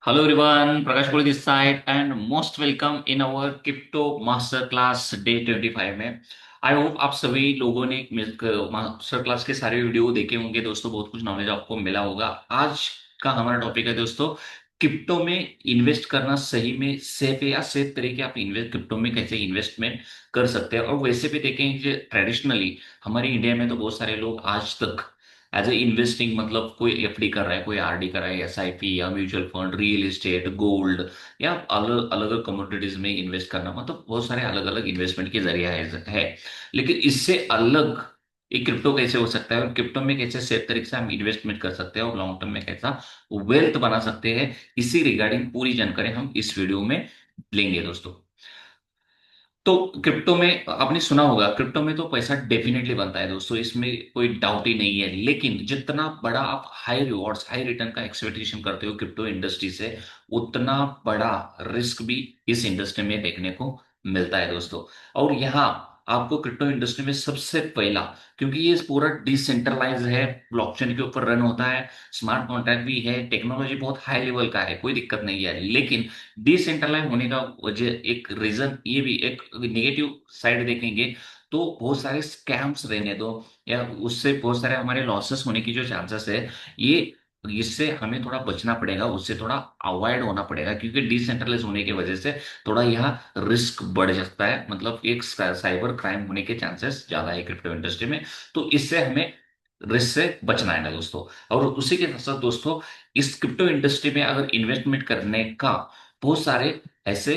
Hello everyone, Prakash Koli this side and most welcome in our Crypto Master Class Day 25 में। I hope आप सभी लोगों ने master class के सारे वीडियो देखे होंगे दोस्तों, बहुत कुछ नॉलेज आपको मिला होगा। आज का हमारा टॉपिक है दोस्तों, क्रिप्टो में इन्वेस्ट करना सही में सेफ है या सेफ तरीके आप इन्वेस्ट क्रिप्टो में कैसे इन्वेस्टमेंट कर सकते हैं। और वैसे भी देखें ट्रेडिशनली हमारे इंडिया में तो बहुत सारे लोग आज तक एज ए इन्वेस्टिंग मतलब कोई एफडी कर रहा है, कोई आरडी कर रहा है, एसआईपी या mutual fund, real estate, gold या अलग अलग कमोडिटीज में इन्वेस्ट करना, मतलब बहुत सारे अलग अलग इन्वेस्टमेंट के जरिया है। लेकिन इससे अलग एक क्रिप्टो कैसे हो सकता है और क्रिप्टो में कैसे सेफ तरीके से हम इन्वेस्टमेंट कर सकते हैं और लॉन्ग टर्म में कैसा वेल्थ बना सकते हैं, इसी रिगार्डिंग पूरी जानकारी हम इस वीडियो में लेंगे दोस्तों। तो क्रिप्टो में आपने सुना होगा, क्रिप्टो में तो पैसा डेफिनेटली बनता है दोस्तों, इसमें कोई डाउट ही नहीं है। लेकिन जितना बड़ा आप हाई रिवॉर्ड्स हाई रिटर्न का एक्सपेक्टेशन करते हो क्रिप्टो इंडस्ट्री से, उतना बड़ा रिस्क भी इस इंडस्ट्री में देखने को मिलता है दोस्तों। और यहाँ आपको क्रिप्टो इंडस्ट्री में सबसे पहला, क्योंकि ये पूरा डिसेंट्रलाइज है, ब्लॉकचेन के ऊपर रन होता है, स्मार्ट कॉन्ट्रैक्ट भी है, टेक्नोलॉजी बहुत हाई लेवल का है, कोई दिक्कत नहीं है। लेकिन डिसेंट्रलाइज होने का वजह एक रीजन ये भी, एक नेगेटिव साइड देखेंगे तो बहुत सारे स्कैम्स रहने दो या उससे बहुत सारे हमारे लॉसेस होने की जो चांसेस है, ये इससे हमें थोड़ा बचना पड़ेगा, उससे थोड़ा अवॉइड होना पड़ेगा, क्योंकि डिसेंट्रलाइज होने की वजह से थोड़ा यहाँ रिस्क बढ़ सकता है, मतलब एक साइबर क्राइम होने के चांसेस ज्यादा है क्रिप्टो इंडस्ट्री में। तो इससे हमें रिस्क से बचना है ना दोस्तों। और उसी के साथ साथ दोस्तों, इस क्रिप्टो इंडस्ट्री में अगर इन्वेस्टमेंट करने का बहुत सारे ऐसे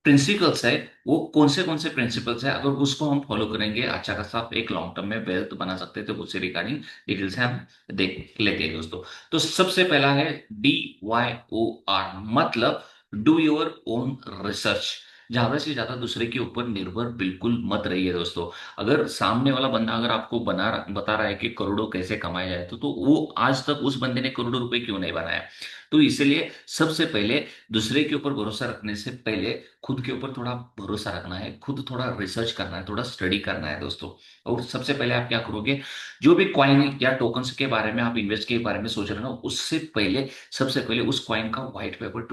प्रिंसिपल्स है। वो कौन से प्रिंसिपल्स है, अगर उसको हम फॉलो करेंगे अच्छा खासा आप एक लॉन्ग टर्म में वेल्थ बना सकते हैं, तो उससे रिगार्डिंग डिटेल से हम देख लेते हैं दोस्तों। तो सबसे पहला है DYOR, मतलब डू योर ओन रिसर्च। ज्यादा से ज्यादा दूसरे के ऊपर निर्भर बिल्कुल मत रहिए दोस्तों। अगर सामने वाला बंदा अगर आपको बता रहा है कि करोड़ों कैसे कमाए जाए, तो वो आज तक उस बंदे ने करोड़ों रुपए क्यों नहीं बनाया। तो इसलिए सबसे पहले दूसरे के ऊपर भरोसा रखने से पहले खुद के ऊपर थोड़ा भरोसा रखना है, खुद थोड़ा रिसर्च करना है, थोड़ा स्टडी करना है दोस्तों। और सबसे पहले आप क्या करोगे, जो भी क्वाइन या टोकन्स के बारे में आप इन्वेस्ट के बारे में सोच रहे हो, उससे पहले सबसे पहले उस क्वाइन का व्हाइट पेपर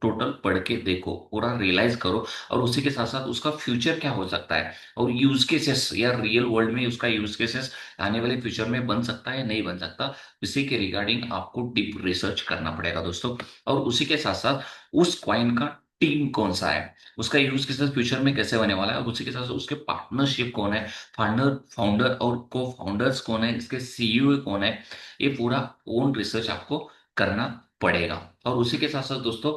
टोटल पढ़ के देखो, पूरा रियलाइज करो। और उसी के साथ साथ उसका फ्यूचर क्या हो सकता है और यूज केसेस या रियल वर्ल्ड में उसका यूज केसेस आने वाले फ्यूचर में बन सकता है या नहीं बन सकता, इसी के रिगार्डिंग आपको डीप रिसर्च करना पड़ेगा दोस्तों। और उसी के साथ साथ उस क्वाइन का टीम कौन सा है, उसका यूज किस फ्यूचर में कैसे होने वाला है, और उसी के साथ साथ उसके पार्टनरशिप कौन है, फाउंडर और को फाउंडर्स कौन है, इसके सीईओ कौन है, ये पूरा ओन रिसर्च आपको करना पड़ेगा। और उसी के साथ साथ दोस्तों,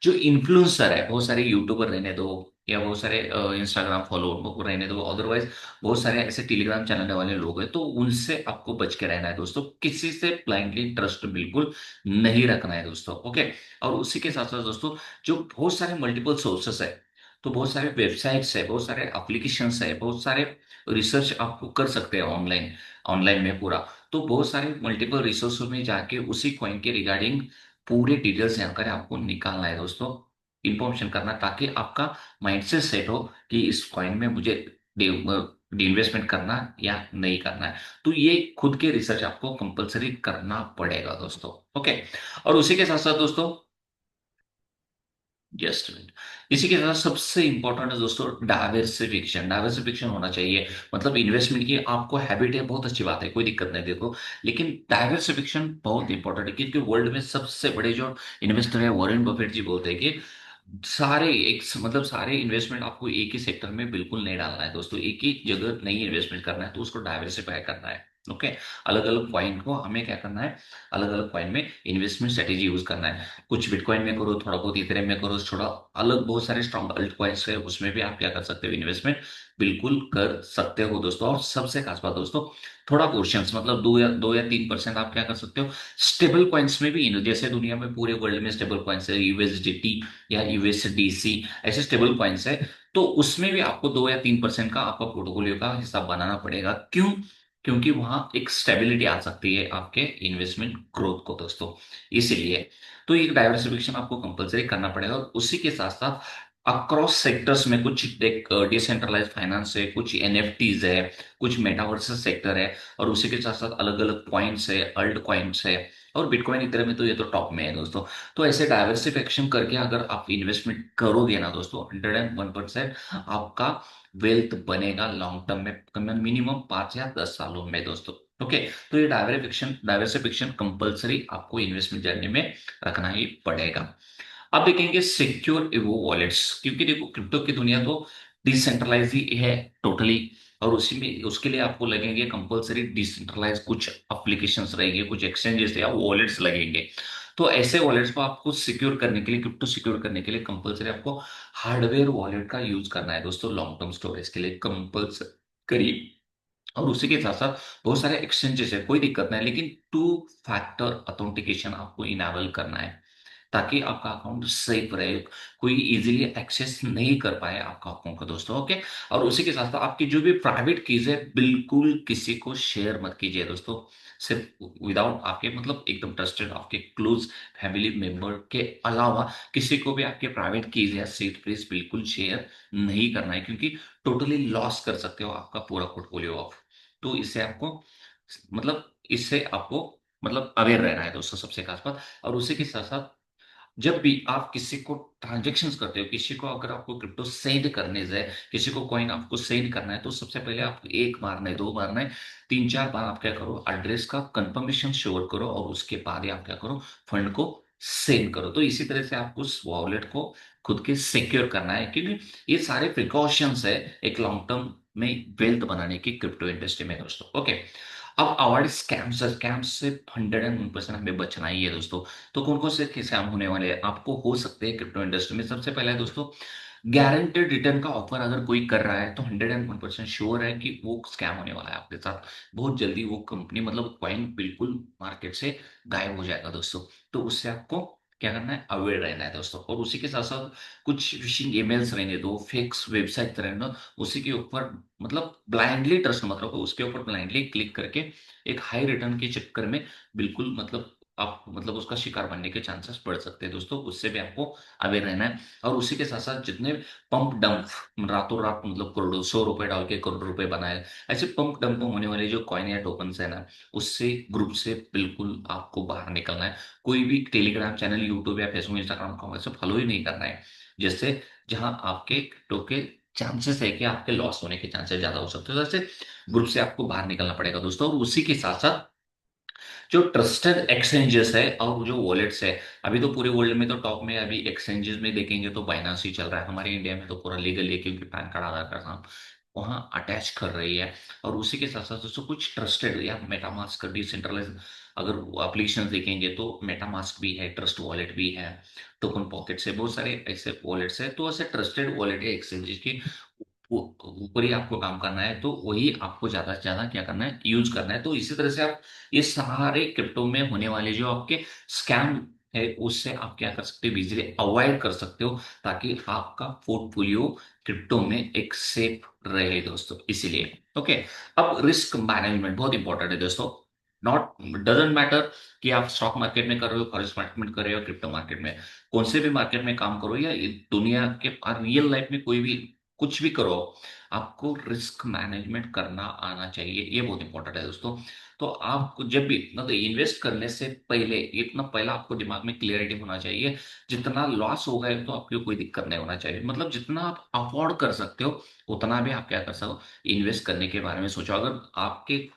जो इन्फ्लुएंसर है, बहुत सारे यूट्यूबर रहने दो या बहुत सारे इंस्टाग्राम फॉलो रहने दो, अदरवाइज बहुत सारे ऐसे टेलीग्राम चैनल वाले लोग हैं, तो उनसे आपको बच के रहना है दोस्तों। किसी से ब्लाइंडली ट्रस्ट बिल्कुल नहीं रखना है दोस्तों, ओके। और उसी के साथ साथ दोस्तों, जो बहुत सारे मल्टीपल सोर्सेस है, तो बहुत सारे वेबसाइट्स है, बहुत सारे एप्लीकेशंस है, बहुत सारे रिसर्च आप कर सकते हैं ऑनलाइन, ऑनलाइन में पूरा। तो बहुत सारे मल्टीपल रिसोर्स में जाके उसी कॉइन के रिगार्डिंग पूरे डिटेल्स जानकारी आपको निकालना है दोस्तों, इंफॉर्मेशन करना, ताकि आपका माइंडसेट सेट हो कि इस कॉइन में मुझे इन्वेस्टमेंट करना या नहीं करना है। तो ये खुद के रिसर्च आपको कंपलसरी करना पड़ेगा दोस्तों, ओके। और उसी के साथ साथ दोस्तों, जस्ट मिनट, इसी के साथ सबसे इंपॉर्टेंट है दोस्तों डाइवर्सिफिकेशन। डाइवर्सिफिकेशन होना चाहिए, मतलब इन्वेस्टमेंट की आपको हैबिट है, बहुत अच्छी बात है, कोई दिक्कत नहीं देखो। लेकिन डाइवर्सिफिकेशन बहुत इंपॉर्टेंट है, क्योंकि वर्ल्ड में सबसे बड़े जो इन्वेस्टर है वॉरेन बफेट जी बोलते हैं कि सारे एक मतलब सारे इन्वेस्टमेंट आपको एक ही सेक्टर में बिल्कुल नहीं डालना है दोस्तों, एक ही जगह नहीं इन्वेस्टमेंट करना है, तो उसको डाइवर्सिफाई करना है, ओके। अलग अलग पॉइंट को हमें क्या करना है, अलग अलग पॉइंट में इन्वेस्टमेंट स्ट्रेटेजी यूज करना है। कुछ बिटकॉइन में करो, थोड़ा बहुत इथेरियम में करो, थोड़ा अलग बहुत सारे स्ट्रॉन्ग अल्ट कॉइन्स है, उसमें भी आप क्या कर सकते हो, इन्वेस्टमेंट बिल्कुल कर सकते हो दोस्तों। और सबसे खास बात दोस्तों, थोड़ा पोर्शन मतलब 2 या 3% आप क्या कर सकते हो, स्टेबल कॉइन्स में भी जैसे दुनिया में पूरे वर्ल्ड में स्टेबल कॉइन्स है, यूएसडीटी या यूएसडीसी, ऐसे स्टेबल कॉइन्स है, तो उसमें भी आपको 2 या 3% का आपका पोर्टफोलियो का हिसाब बनाना पड़ेगा। क्यों? क्योंकि वहां एक स्टेबिलिटी आ सकती है आपके इन्वेस्टमेंट ग्रोथ को दोस्तों, इसीलिए तो एक डाइवर्सिफिकेशन आपको कंपलसरी करना पड़ेगा। और उसी के साथ साथ अक्रॉस सेक्टर्स में कुछ डिसेंट्रलाइज फाइनेंस है, कुछ एनएफटीज है, कुछ मेटावर्स सेक्टर है, और उसी के साथ साथ अलग अलग कॉइन्स है, अल्ट कॉइन्स है, और बिटकॉइन इतने में तो ये तो टॉप में है दोस्तों। तो ऐसे डाइवर्सिफिकेशन करके अगर आप इन्वेस्टमेंट करोगे ना दोस्तों, 101% आपका वेल्थ बनेगा लॉन्ग टर्म में, मिनिमम 5 या 10 सालों में दोस्तों। ओके। तो ये डाइवर्सिफिकेशन डाइवर्सिफिकेशन कंपलसरी आपको इन्वेस्टमेंट जर्नी में रखना ही पड़ेगा। अब देखेंगे सिक्योर वो वॉलेट्स, क्योंकि देखो क्रिप्टो की दुनिया तो डिसेंट्रलाइज ही है टोटली। और उसी में उसके लिए आपको लगेंगे कंपलसरी डिसेंट्रलाइज कुछ एप्लीकेशंस रहेंगे, कुछ एक्सचेंजेस या वॉलेट्स लगेंगे। तो ऐसे वॉलेट्स को आपको सिक्योर करने के लिए, क्रिप्टो सिक्योर करने के लिए कंपलसरी आपको हार्डवेयर वॉलेट का यूज करना है दोस्तों, लॉन्ग टर्म स्टोरेज के लिए कंपलसरी। और उसी के साथ साथ बहुत सारे एक्सचेंजेस है, कोई दिक्कत नहीं, लेकिन टू फैक्टर ऑथेंटिकेशन आपको इनेबल करना है ताकि आपका अकाउंट सेफ रहे, कोई इजीली एक्सेस नहीं कर पाए आपका अकाउंट को दोस्तों। ओके। और उसी के साथ साथ आपकी जो भी प्राइवेट कीज है बिल्कुल किसी को शेयर मत कीजिए दोस्तों, सिर्फ विदाउट आपके मतलब एकदम ट्रस्टेड आपके क्लोज फैमिली मेंबर के अलावा किसी को भी आपके प्राइवेट कीज या सीट प्लीज बिल्कुल शेयर नहीं करना है, क्योंकि टोटली लॉस कर सकते हो आपका पूरा पोर्टफोलियो ऑफ। तो इससे आपको इससे आपको अवेयर रहना है दोस्तों, सबसे खास बात। और उसी के साथ साथ जब भी आप किसी को ट्रांजेक्शन्स करते हो, किसी को अगर आपको क्रिप्टो सेंड करने जाए, किसी को कॉइन आपको सेंड करना है, तो सबसे पहले आप एक बार नहीं, दो बार नहीं, 3 4 बार आप क्या करो, एड्रेस का कंफर्मेशन श्योर करो और उसके बाद ही आप क्या करो, फंड को सेंड करो। तो इसी तरह से आपको उस वॉलेट को खुद के सिक्योर करना है, क्योंकि ये सारे प्रिकॉशंस है एक लॉन्ग टर्म में वेल्थ बनाने की क्रिप्टो इंडस्ट्री में दोस्तों। ओके। अब अवॉइड स्कैम्स से 101% हमें बचना ही है दोस्तों। तो कौन कौन से स्कैम होने वाले हैं आपको हो सकते हैं क्रिप्टो इंडस्ट्री में? सबसे पहला है दोस्तों, गारंटेड रिटर्न का ऑफर अगर कोई कर रहा है तो 101% श्योर है कि वो स्कैम होने वाला है आपके साथ। बहुत जल्दी वो कंपनी कॉइन बिल्कुल मार्केट से गायब हो जाएगा दोस्तों। तो उससे आपको क्या करना है, अवेयर रहना है दोस्तों। और उसी के साथ साथ कुछ फिशिंग ईमेल्स रहने दो, फेक्स वेबसाइट रहने दो, उसी के ऊपर ब्लाइंडली ट्रस्ट मत रखो, उसके ऊपर ब्लाइंडली क्लिक करके एक हाई रिटर्न के चक्कर में बिल्कुल आप उसका शिकार बनने के चांसेस बढ़ सकते हैं दोस्तों। उससे भी आपको अवेयर रहना है। और उसी के साथ साथ जितने पंप डंप रातों रात करोड़ों 100 रुपए डाल के करोड़ रुपए बनाए, ऐसे पंप डंप होने वाले जो कॉइन या टोकन है ना, उससे ग्रुप से बिल्कुल आपको बाहर निकलना है। कोई भी टेलीग्राम चैनल, यूट्यूब या फेसबुक इंस्टाग्राम का वैसे फॉलो ही नहीं करना है, जिससे जहां आपके क्रिप्टो के चांसेस है कि आपके लॉस होने के चांसेस ज्यादा हो सकते हैं। तो ऐसे ग्रुप से आपको बाहर निकलना पड़ेगा दोस्तों। और उसी के साथ साथ जो ट्रस्टेड एक्सचेंजेस है और जो वॉलेट्स है, अभी तो पूरे वर्ल्ड में तो टॉप में, अभी एक्सचेंजेस में देखेंगे तो बाइनांस ही चल रहा है। हमारे इंडिया में तो पूरा लीगल है, क्योंकि पैन कार्ड आधार कार्ड नाम वहाँ अटैच कर रही है। और उसी के साथ साथ दोस्तों कुछ ट्रस्टेड या मेटामास्क डिसेंट्रलाइज अगर एप्लीकेशन देखेंगे तो मेटामास्क भी है, ट्रस्ट वॉलेट भी है, टोकन पॉकेट से बहुत सारे ऐसे वॉलेट्स है। तो ऐसे ट्रस्टेड वॉलेट या एक्सचेंजेस की ऊपर ही आपको काम करना है, तो वही आपको ज्यादा से ज्यादा क्या करना है, यूज करना है। तो इसी तरह से आप ये सारे क्रिप्टो में होने वाले जो आपके स्कैम है उससे आप क्या कर सकते हो, इजीली अवॉइड कर सकते हो, ताकि आपका पोर्टफोलियो क्रिप्टो में एक सेफ रहे दोस्तों, इसीलिए। ओके। अब रिस्क मैनेजमेंट बहुत इंपॉर्टेंट है दोस्तों। नॉट डजेंट मैटर कि आप स्टॉक मार्केट में कर रहे हो, फॉरेक्स मार्केट में कर रहे हो, क्रिप्टो मार्केट में, कौन से भी मार्केट में काम करो, या ये दुनिया के रियल लाइफ में कोई भी कुछ भी करो, आपको रिस्क मैनेजमेंट करना आना चाहिए, ये बहुत इंपॉर्टेंट है दोस्तों। तो आपको जब भी इन्वेस्ट करने से पहले इतना पहला आपको दिमाग में क्लियरिटी होना चाहिए, जितना लॉस होगा तो आपको कोई दिक्कत नहीं होना चाहिए, जितना आप अफोर्ड कर सकते हो उतना भी आप क्या कर सको, इन्वेस्ट करने के बारे में सोचो। अगर आपके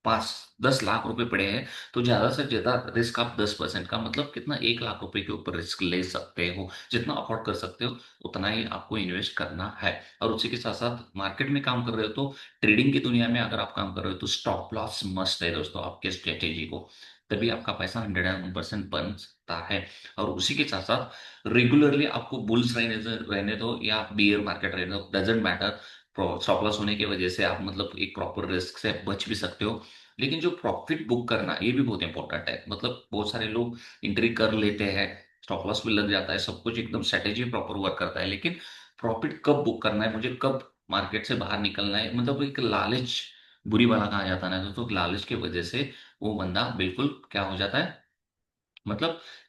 5 10 लाख रुपए पड़े हैं तो ज्यादा से ज्यादा रिस्क आप 10% का कितना, 1 लाख रुपए के ऊपर रिस्क ले सकते हो, जितना अफोर्ड कर सकते हो उतना ही आपको इन्वेस्ट करना है। और उसी के साथ साथ मार्केट में काम कर रहे हो तो ट्रेडिंग की दुनिया में अगर आप काम कर रहे हो तो स्टॉप लॉस मस्ट है दोस्तों आपके स्ट्रेटेजी को, तभी आपका पैसा 101% बन सकता है। और उसी के साथ साथ रेगुलरली आपको बुल्स रहने दो या बियर मार्केट रहने दो, डजेंट मैटर, स्टॉप लॉस होने की वजह से आप एक प्रॉपर रिस्क से बच भी सकते हो। लेकिन जो प्रॉफिट बुक करना ये भी बहुत इंपॉर्टेंट है, बहुत सारे लोग एंट्री कर लेते हैं, स्टॉप लॉस भी लग जाता है, सब कुछ एकदम स्ट्रेटेजी प्रॉपर वर्क करता है, लेकिन प्रॉफिट कब बुक करना है, मुझे कब मार्केट से बाहर निकलना है, एक लालच बुरी वाला कहा जाता है ना दोस्तों, लालच की वजह से वो बंदा बिल्कुल क्या हो जाता है,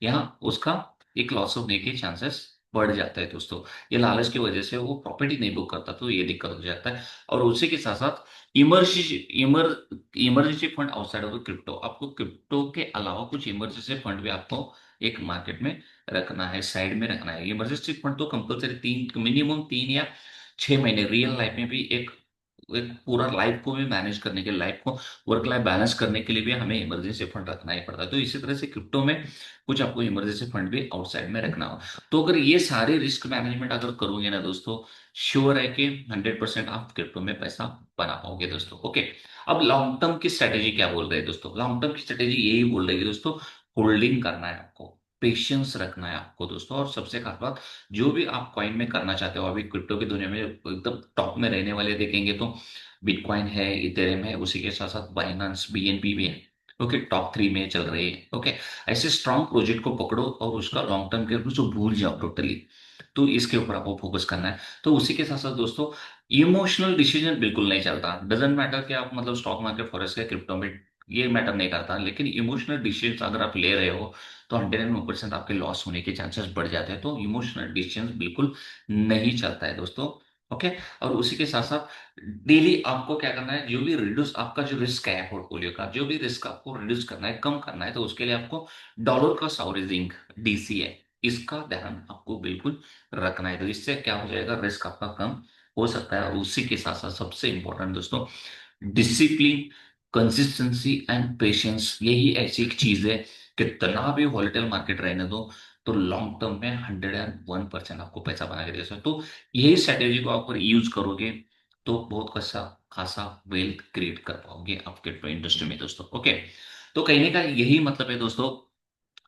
यहाँ उसका एक लॉस होने के चांसेस बढ़ जाता है दोस्तों। ये लालच की वजह से वो प्रॉपर्टी नहीं बुक करता, तो ये दिक्कत हो जाता है। और उसी के साथ साथ emergency emer emergency fund outside of the crypto, आपको क्रिप्टो के अलावा कुछ इमरजेंसी फंड भी आपको एक मार्केट में रखना है, साइड में रखना है। इमरजेंसी फंड तो कंपलसरी तीन, मिनिमम 3 या 6 महीने, रियल लाइफ में भी एक एक पूरा लाइफ को भी मैनेज करने के, लाइफ को वर्क लाइफ बैलेंस करने के लिए भी हमें इमरजेंसी फंड रखना ही पड़ता है। तो इसी तरह से क्रिप्टो में कुछ आपको इमरजेंसी फंड भी आउटसाइड में रखना हो। तो अगर ये सारे रिस्क मैनेजमेंट अगर करोगे ना दोस्तों, श्योर है कि 100% आप क्रिप्टो में पैसा बना पाओगे दोस्तों। ओके, अब लॉन्ग टर्म की स्ट्रेटेजी क्या बोल रहे हैं दोस्तों? लॉन्ग टर्म की स्ट्रेटेजी यही बोल रही है दोस्तों, होल्डिंग करना है आपको, पेशेंस रखना है आपको दोस्तों। और सबसे खास बात, जो भी आप कॉइन में करना चाहते हो, अभी क्रिप्टो की दुनिया में एकदम टॉप में रहने वाले देखेंगे तो बिटकॉइन है, इथेरियम है, उसी के साथ साथ बाइनेंस बीएनबी भी है। ओके, टॉप 3 में चल रही है। ओके, ऐसे स्ट्रांग प्रोजेक्ट को पकड़ो और उसका लॉन्ग टर्म के उसको भूल जाओ टोटली। तो इसके ऊपर आपको फोकस करना है। तो उसी के साथ साथ दोस्तों, इमोशनल डिसीजन बिल्कुल नहीं चलता। डजेंट मैटर कि आप मतलब स्टॉक मार्केट, फॉरेक्स या क्रिप्टो में, ये मैटर नहीं करता। लेकिन इमोशनल डिसीजन अगर आप ले रहे हो तो 101% आपके लॉस होने के चांसेस बढ़ जाते हैं। तो इमोशनल डिसीजन बिल्कुल नहीं चलता है दोस्तों। ओके, और उसी के साथ साथ डेली आपको क्या करना है, जो भी रिड्यूस आपका जो रिस्क है पोर्टफोलियो का, जो भी रिस्क आपको रिड्यूस करना है, कम करना है, तो उसके लिए आपको डॉलर का साउरिजिंग, डीसीए, इसका ध्यान आपको बिल्कुल रखना है। तो इससे क्या हो जाएगा, रिस्क आपका कम हो सकता है। और उसी के साथ साथ सबसे इंपॉर्टेंट दोस्तों, डिसिप्लिन, कंसिस्टेंसी एंड पेशेंस, यही ऐसी एक चीज है, कितना भी वॉलेटाइल मार्केट रहने दो, तो लॉन्ग टर्म में 101% आपको पैसा बना के दे सकते हो। तो यही स्ट्रेटेजी को आप अगर यूज करोगे तो बहुत खासा खासा वेल्थ क्रिएट कर पाओगे आपके इंडस्ट्री में दोस्तों। ओके, तो कहने का यही मतलब है दोस्तों,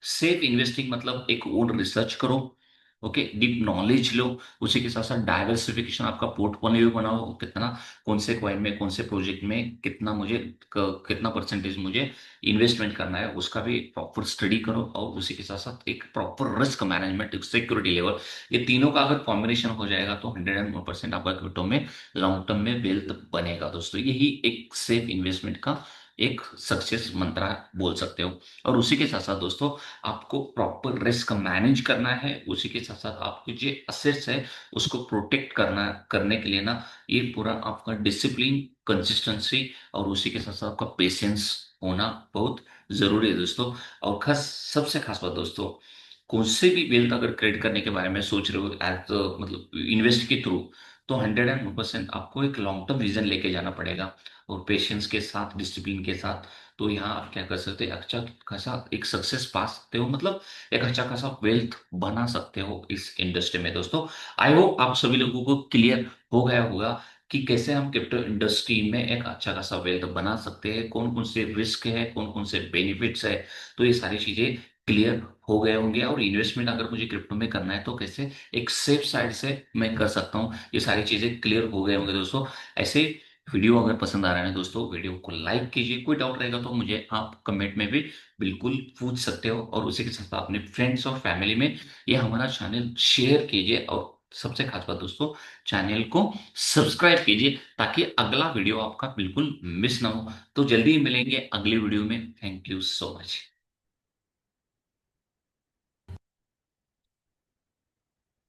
सेफ इन्वेस्टिंग मतलब एक ओन रिसर्च करो। ओके, डीप नॉलेज लो, उसी के साथ साथ डाइवर्सिफिकेशन, आपका पोर्टफोलियो बनाओ, कितना, कौन से कॉइन में, कौन से प्रोजेक्ट में कितना मुझे कितना परसेंटेज मुझे इन्वेस्टमेंट करना है, उसका भी प्रॉपर स्टडी करो। और उसी के साथ साथ एक proper risk management, security level, ये तीनों का अगर कॉम्बिनेशन हो जाएगा तो 101% आपका क्रिप्टो में लॉन्ग टर्म में वेल्थ बनेगा दोस्तों। यही एक सेफ इन्वेस्टमेंट का एक सक्सेस मंत्र बोल सकते हो। और उसी के साथ साथ दोस्तों, आपको प्रॉपर रिस्क मैनेज करना है। उसी के साथ साथ आपके जो असेट्स है उसको प्रोटेक्ट करने के लिए ना, ये पूरा आपका डिसिप्लिन, कंसिस्टेंसी और उसी के साथ साथ आपका पेशेंस होना बहुत जरूरी है दोस्तों। और खास, सबसे खास बात दोस्तों, कौन से भी वेल्थ अगर क्रिएट करने के बारे में सोच रहे हो एज मतलब इन्वेस्ट के थ्रू, तो 101% आपको एक लॉन्ग टर्म विजन लेके जाना पड़ेगा, और पेशेंस के साथ, डिसिप्लिन के साथ। तो यहाँ आप क्या कर सकते हैं, अच्छा खासा एक सक्सेस पा सकते हो, मतलब एक अच्छा खासा वेल्थ बना सकते हो इस इंडस्ट्री में दोस्तों। आई होप आप सभी लोगों को क्लियर हो गया होगा कि कैसे हम क्रिप्टो इंडस्ट्री में एक अच्छा खासा वेल्थ बना सकते हैं, कौन कौन से रिस्क है, कौन कौन से बेनिफिट्स है। तो ये सारी चीजें क्लियर हो गए होंगे। और इन्वेस्टमेंट अगर मुझे क्रिप्टो में करना है तो कैसे एक सेफ साइड से मैं कर सकता हूँ, ये सारी चीजें क्लियर हो गए होंगे दोस्तों। ऐसे वीडियो अगर पसंद आ रहा है दोस्तों, वीडियो को लाइक कीजिए। कोई डाउट रहेगा तो मुझे आप कमेंट में भी बिल्कुल पूछ सकते हो। और उसी के साथ साथ अपने फ्रेंड्स और फैमिली में ये हमारा चैनल शेयर कीजिए। और सबसे खास बात दोस्तों, चैनल को सब्सक्राइब कीजिए ताकि अगला वीडियो आपका बिल्कुल मिस ना हो। तो जल्दी ही मिलेंगे अगली वीडियो में। Thank you so much.